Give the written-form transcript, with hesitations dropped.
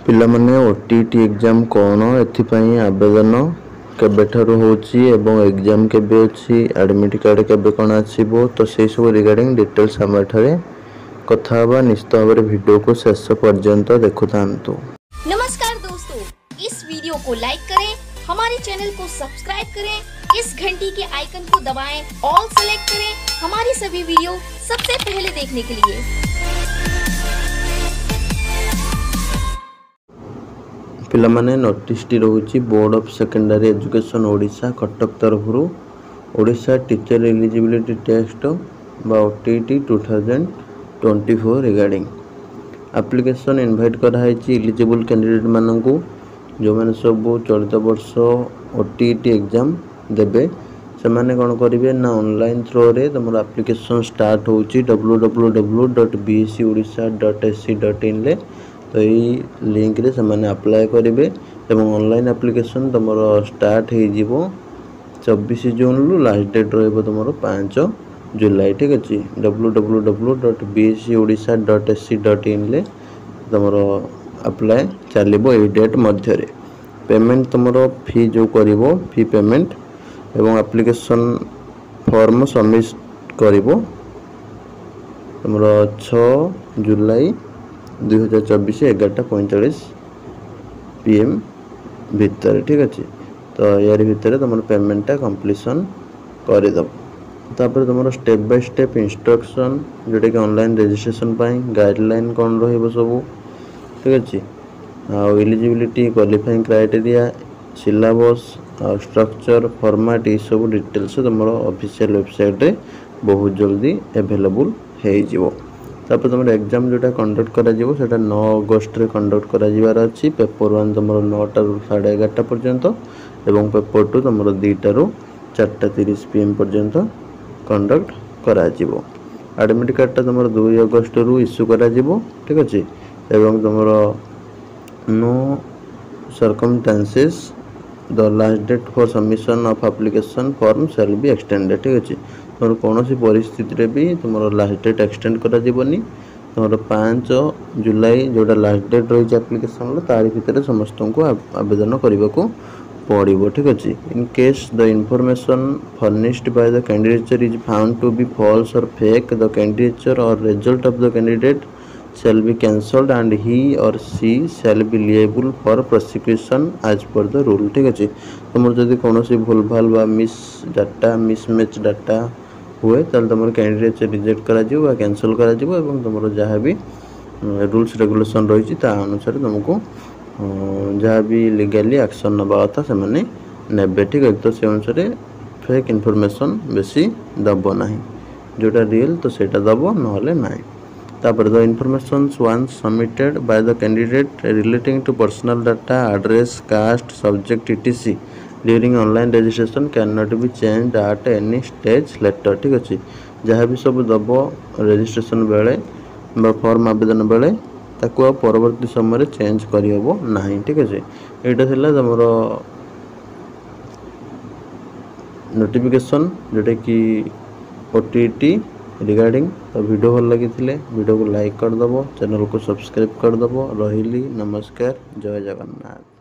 पिलामाने OTT exam कौन एथिपाई आवेदन केबेठारु होची एवं एग्जाम केबे अछि एडमिट कार्ड केबे कोन आसीबो तो से सब रिगार्डिंग डिटेल्स हम एठारे कथा बा निश्चित भाव वीडियो को शेष पर्यंत देखुथांतु। नमस्कार दोस्तों, इस वीडियो को लाइक करें, हमारे चैनल को सब्सक्राइब करें, इस घंटी के आइकन को दबाएं, ऑल सेलेक्ट करें हमारी सभी वीडियो सबसे पहले देखने के लिए। पिलामाने नोटिस टी रहुची board of secondary education Odisha Cuttack तरफरु ओडिशा टीचर एलिजिबिलिटी टेस्ट बा ओटीटी 2024 रिगार्डिंग एप्लिकेशन इनवाइट करा है एलिजिबल कैंडिडेट मानू जो मैंने सब चलित वर्ष ओटीटी एग्जाम देबे से माने कौन करेंगे ना ऑनलाइन थ्रो रे तुम एप्लिकेशन स्टार्ट होची www.bscodisha.ac.in ले तो यही लिंक रे से माने अप्लाई करेंगे एवं ऑनलाइन एप्लिकेशन तुम स्टार्ट हो 24 जून रु लास्ट डेट रहिबो तुम 5 जुलाई ठीक अच्छे www.bscodisha.ac.in ले तुम अप्लाई चलो ये डेट मध्य पेमेंट तुम फी जो करिवो फी पेमेंट एवं एप्लिकेशन फॉर्म सबमिट करिवो तुम 6 जुलाई 2024 11:45 PM भितर ठीक अच्छे तो यार भितर तुम पेमेंटा कम्प्लीसन करदेव तापर तुम स्टेप बाय स्टेप इंस्ट्रक्शन जोटा कि ऑनलाइन रजिस्ट्रेशन गाइडलाइन कौन रही सब ठीक अच्छे eligibility qualifying criteria syllabus structure format ये सब डिटेल्स तुम ऑफिशियल वेबसाइट रे बहुत जल्दी अवेलेबल हो तापर तुम एग्जाम जोटा कंडक्ट करा 9 अगस्त रे कंडक्ट करा अच्छी पेपर 1 तुम 9टा रु 11:30 पर्यंत एवं पेपर 2 तुम 2टा रु 4:30 PM पर्यंत कंडक्ट करा एडमिट कार्डटा तुम 2 अगस्त रु इश्यू करा ठीक अच्छे एवं तुम no circumstances the last date for submission of application form shall be extended ठीक अच्छे तुम कौन परिस्थिति रे भी तुम लास्ट डेट एक्सटेंड करा तुम 5 जुलाई जोटा लास्ट डेट रही एप्लिकेशन तारी भितर समस्त को आवेदन करने को पड़ो ठीक अच्छे in case the information furnished by the candidature is found to be false or fake the candidature or result of the candidate shall be cancelled and he or she shall be liable for prosecution as per the rule ठीक अच्छे तुम जब कौन भूल भाल miss data mismatch data हुए तुम candidate reject करा कैंसल करा तुम जहाँ भी रूल्स रेगुलेशन रही अनुसार तुमको जहाँ भी लीगली एक्शन नवा कथा से ने ठीक है तो से अनुसार फेक इनफॉरमेशन बेसी दब ना जोटा रियल तो सेटा दब ना तापर the information once submitted by the candidate relating to personal data address caste subject etc during online registration can not be changed at any stage later ठीक अच्छे जहाँ भी सब दब रजिस्ट्रेशन बेले फॉर्म आवेदन बेले ताकू परवर्ती समय चेंज करहब ना ठीक अच्छे यहाँ तुम नोटिफिकेशन जोटा कि ओटीटी रिगार्डिंग तो वीडियो भल लगी वीडियो को लाइक करदेव चैनल को सब्सक्राइब करदेव रही नमस्कार जय जगन्नाथ।